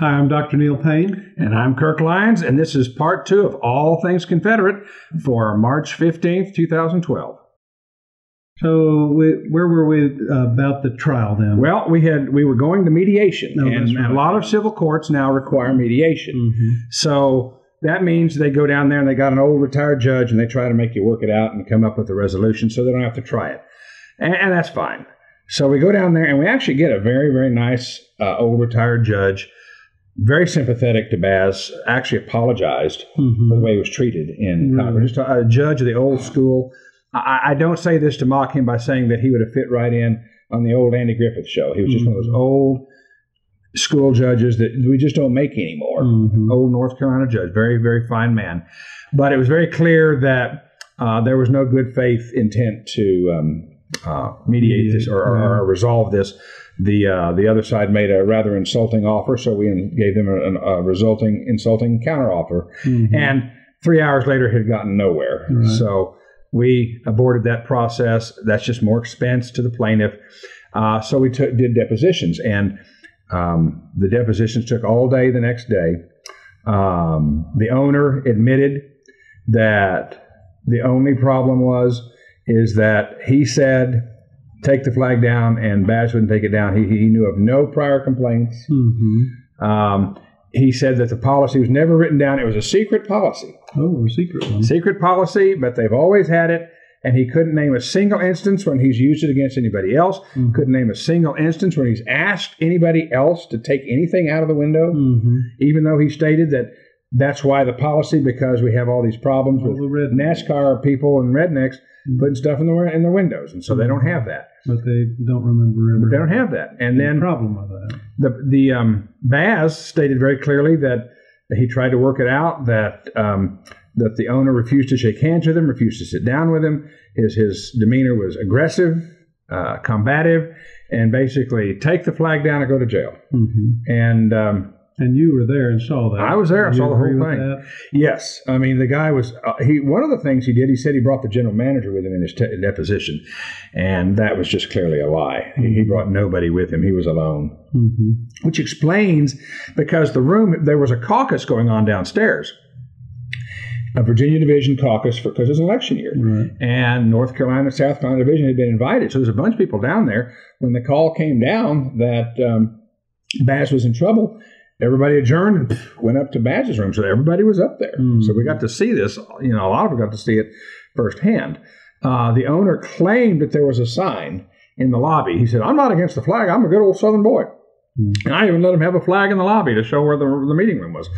Hi, I'm Dr. Neil Payne. And I'm Kirk Lyons, and this is part 2 of All Things Confederate for March 15th, 2012. So where were we about the trial then? Well, we were going to mediation, and right. a lot of civil courts now require mediation. Mm-hmm. So that means they go down there and they got an old retired judge, and they try to make you work it out and come up with a resolution so they don't have to try it. And that's fine. So we go down there, and we actually get a very, very nice old retired judge, very sympathetic to Baz, actually apologized for the way he was treated in Congress. Just a judge of the old school. I don't say this to mock him by saying that he would have fit right in on the old Andy Griffith show. He was just one of those old school judges that we just don't make anymore. Old North Carolina judge, very, very fine man. But it was very clear that there was no good faith intent to mediate this or resolve this. The other side made a rather insulting offer, so we gave them a resulting insulting counteroffer. And 3 hours later, it had gotten nowhere. So we aborted that process. That's just more expense to the plaintiff. So we did depositions, and the depositions took all day the next day. The owner admitted that the only problem is that he said, take the flag down, and Baz wouldn't take it down. He knew of no prior complaints. He said that the policy was never written down. It was a secret policy. Oh, a secret one. Secret policy, but they've always had it, and he couldn't name a single instance when he's used it against anybody else. Couldn't name a single instance when he's asked anybody else to take anything out of the window, even though he stated that that's why the policy, because we have all these problems with NASCAR people and rednecks putting stuff in their windows, and so they don't have that. But they don't remember ever. But they don't have that. And then problem with that. The Baz stated very clearly that he tried to work it out, that the owner refused to shake hands with him, refused to sit down with him. His demeanor was aggressive, combative, and basically take the flag down and go to jail. And you were there and saw that. I was there. I saw the whole thing. That? Yes. I mean, the guy was, one of the things he did, he said he brought the general manager with him in his deposition. And that was just clearly a lie. He brought nobody with him. He was alone. Which explains, because there was a caucus going on downstairs. A Virginia Division caucus because it was election year. And North Carolina, South Carolina Division had been invited. So there's a bunch of people down there. When the call came down that Baz was in trouble, everybody adjourned and went up to Baz's room. So everybody was up there. So we got to see this. A lot of us got to see it firsthand. The owner claimed that there was a sign in the lobby. He said, I'm not against the flag. I'm a good old Southern boy. And I even let him have a flag in the lobby to show where the meeting room was.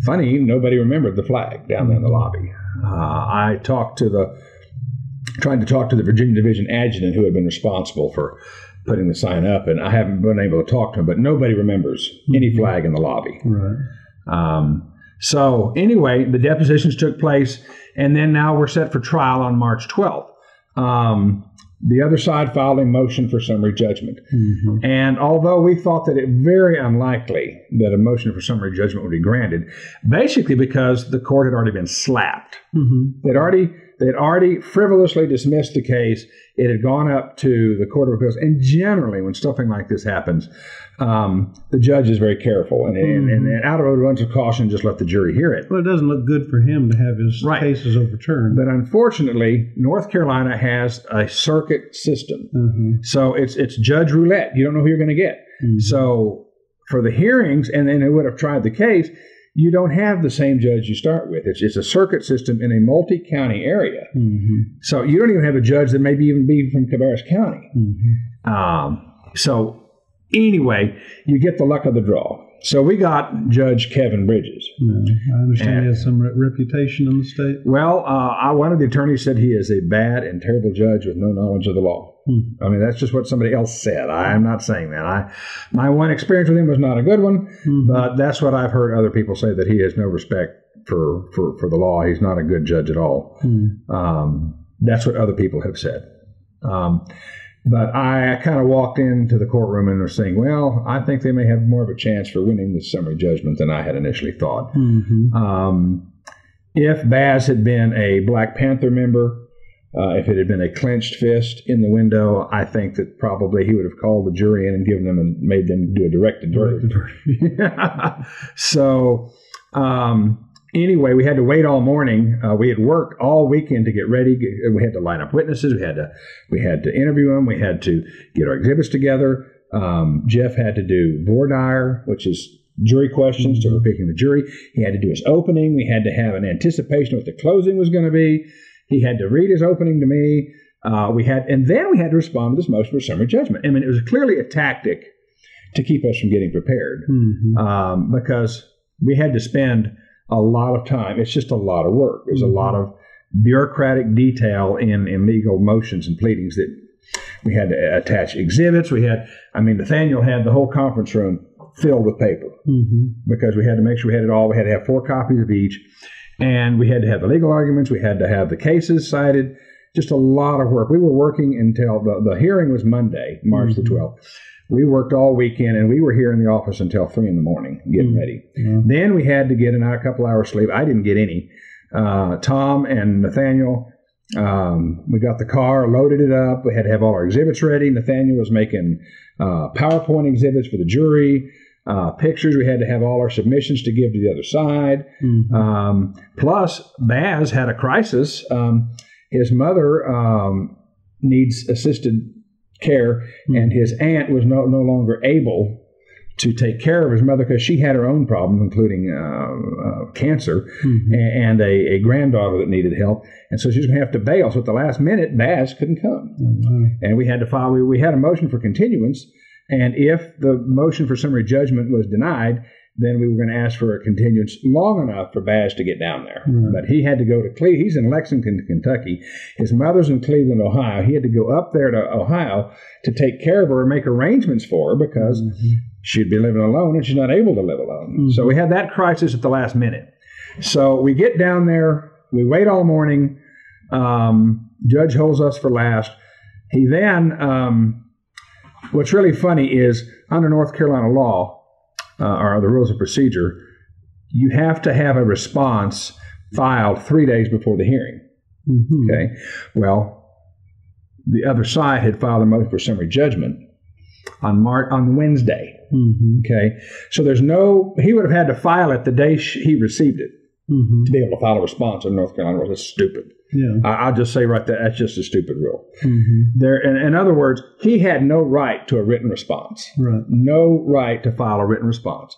Funny, nobody remembered the flag down there in the lobby. I tried to talk to the Virginia Division adjutant who had been responsible for putting the sign up, and I haven't been able to talk to him, but nobody remembers any flag in the lobby. So anyway, the depositions took place, and then now we're set for trial on March 12th. The other side filed a motion for summary judgment. And although we thought that it very unlikely that a motion for summary judgment would be granted, basically because the court had already been slapped. They'd already frivolously dismissed the case. It had gone up to the Court of Appeals. And generally, when something like this happens, the judge is very careful. And out of abundance of caution, just let the jury hear it. Well, it doesn't look good for him to have his cases overturned. But unfortunately, North Carolina has a circuit system. So it's judge roulette. You don't know who you're going to get. So for the hearings, and then they would have tried the case, you don't have the same judge you start with. It's a circuit system in a multi-county area. So you don't even have a judge that maybe even be from Cabarrus County. So anyway, you get the luck of the draw. So we got Judge Kevin Bridges. I understand he has some reputation in the state. Well, one of the attorneys said he is a bad and terrible judge with no knowledge of the law. I mean, that's just what somebody else said. I'm not saying that. My one experience with him was not a good one, but that's what I've heard other people say, that he has no respect for the law. He's not a good judge at all. That's what other people have said. But I kind of walked into the courtroom and was saying, well, I think they may have more of a chance for winning this summary judgment than I had initially thought. If Baz had been a Black Panther member, If it had been a clenched fist in the window, I think that probably he would have called the jury in and given them and made them do a directed verdict. So anyway, we had to wait all morning. We had worked all weekend to get ready. We had to line up witnesses. We had to interview them. We had to get our exhibits together. Jeff had to do voir dire, which is jury questions, so we're picking the jury. He had to do his opening. We had to have an anticipation of what the closing was going to be. He had to read his opening to me. And then we had to respond to this motion for summary judgment. I mean, it was clearly a tactic to keep us from getting prepared because we had to spend a lot of time. It's just a lot of work. There's a lot of bureaucratic detail in legal motions and pleadings that we had to attach exhibits. Nathaniel had the whole conference room filled with paper because we had to make sure we had it all. We had to have 4 copies of each. And we had to have the legal arguments. We had to have the cases cited. Just a lot of work. We were working until the hearing was Monday, March the 12th. We worked all weekend, and we were here in the office until 3 in the morning getting ready. Then we had to get a couple hours sleep. I didn't get any. Tom and Nathaniel, we got the car, loaded it up. We had to have all our exhibits ready. Nathaniel was making PowerPoint exhibits for the jury. Pictures. We had to have all our submissions to give to the other side. Plus, Baz had a crisis. His mother needs assisted care, and his aunt was no longer able to take care of his mother because she had her own problems, including cancer, and a granddaughter that needed help. And so she was going to have to bail. So at the last minute, Baz couldn't come. And we had to file. We had a motion for continuance. And if the motion for summary judgment was denied, then we were going to ask for a continuance long enough for Baz to get down there. But he had to go to Cleveland. He's in Lexington, Kentucky. His mother's in Cleveland, Ohio. He had to go up there to Ohio to take care of her and make arrangements for her because she'd be living alone and she's not able to live alone. So we had that crisis at the last minute. So we get down there. We wait all morning. Judge holds us for last. He then... What's really funny is under North Carolina law, or the rules of procedure, you have to have a response filed 3 days before the hearing. Okay. Well, the other side had filed a motion for summary judgment on Wednesday. Okay. So he would have had to file it the day he received it to be able to file a response in North Carolina. That's stupid. I'll just say right there, that's just a stupid rule. In other words, he had no right to a written response. No right to file a written response.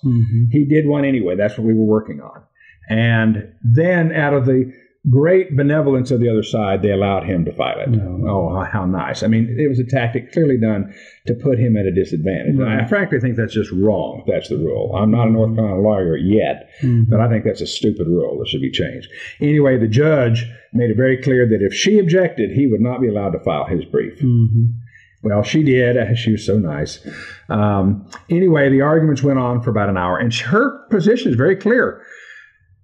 He did one anyway. That's what we were working on. And then out of the great benevolence of the other side, they allowed him to file it. Oh, how nice. I mean, it was a tactic clearly done to put him at a disadvantage. And I frankly think that's just wrong if that's the rule. I'm not a North Carolina lawyer yet, but I think that's a stupid rule that should be changed. Anyway, the judge made it very clear that if she objected, he would not be allowed to file his brief. Well, she did. She was so nice. Anyway, the arguments went on for about an hour, and her position is very clear.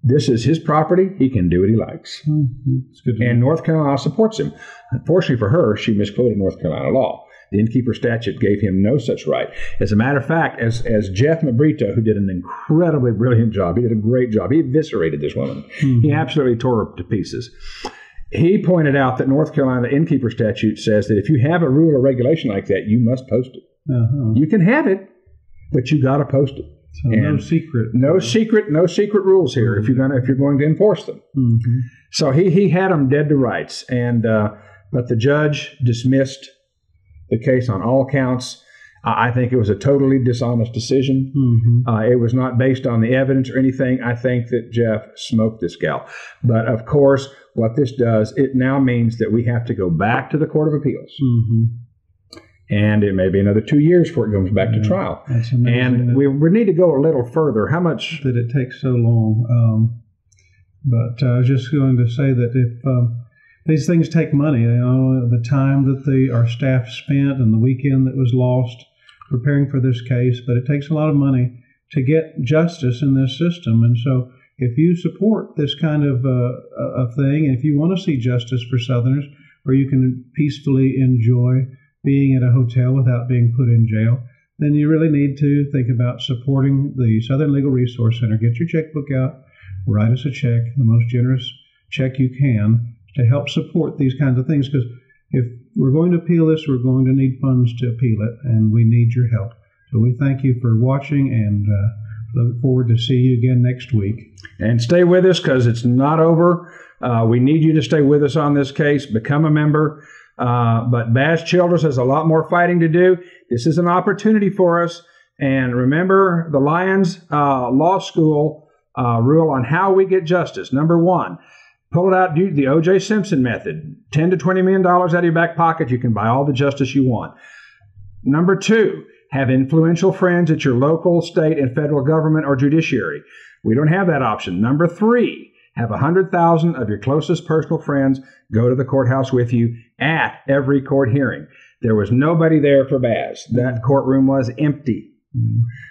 This is his property. He can do what he likes. And North Carolina supports him. Unfortunately for her, she misquoted North Carolina law. The innkeeper statute gave him no such right. As a matter of fact, as Jeff Mabrito, who did an incredibly brilliant job, he did a great job. He eviscerated this woman. He absolutely tore her to pieces. He pointed out that North Carolina innkeeper statute says that if you have a rule or regulation like that, you must post it. You can have it, but you got to post it. So no secret rules here if you're going to enforce them. So he had them dead to rights, and but the judge dismissed the case on all counts. I think it was a totally dishonest decision. It was not based on the evidence or anything. I think that Jeff smoked this gal. But of course, what this does, it now means that we have to go back to the Court of Appeals. And it may be another 2 years before it goes back to trial. That's amazing. And we need to go a little further. How much that it takes so long? But I was just going to say that if these things take money, the time that our staff spent and the weekend that was lost preparing for this case, but it takes a lot of money to get justice in this system. And so if you support this kind of thing, and if you want to see justice for Southerners, where you can peacefully enjoy being at a hotel without being put in jail, then you really need to think about supporting the Southern Legal Resource Center. Get your checkbook out, write us a check, the most generous check you can, to help support these kinds of things, because if we're going to appeal this, we're going to need funds to appeal it, and we need your help. So we thank you for watching, and look forward to see you again next week. And stay with us, because it's not over. We need you to stay with us on this case. Become a member. But Baz Childress has a lot more fighting to do. This is an opportunity for us. And remember the Lyons Law School rule on how we get justice. Number one, pull it out, do the O.J. Simpson method. $10 to $20 million out of your back pocket, you can buy all the justice you want. Number two, have influential friends at your local, state, and federal government or judiciary. We don't have that option. Number three, have 100,000 of your closest personal friends go to the courthouse with you at every court hearing. There was nobody there for Baz. That courtroom was empty.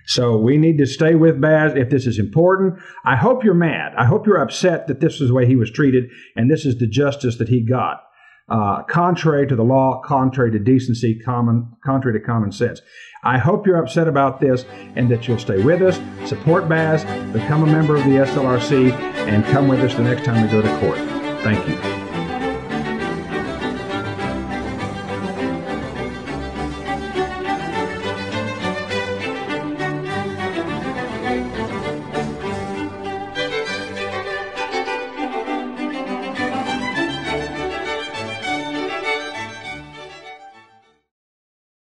So we need to stay with Baz if this is important. I hope you're mad. I hope you're upset that this is the way he was treated and this is the justice that he got. Contrary to the law, contrary to decency, contrary to common sense. I hope you're upset about this and that you'll stay with us, support Baz, become a member of the SLRC, and come with us the next time we go to court. Thank you.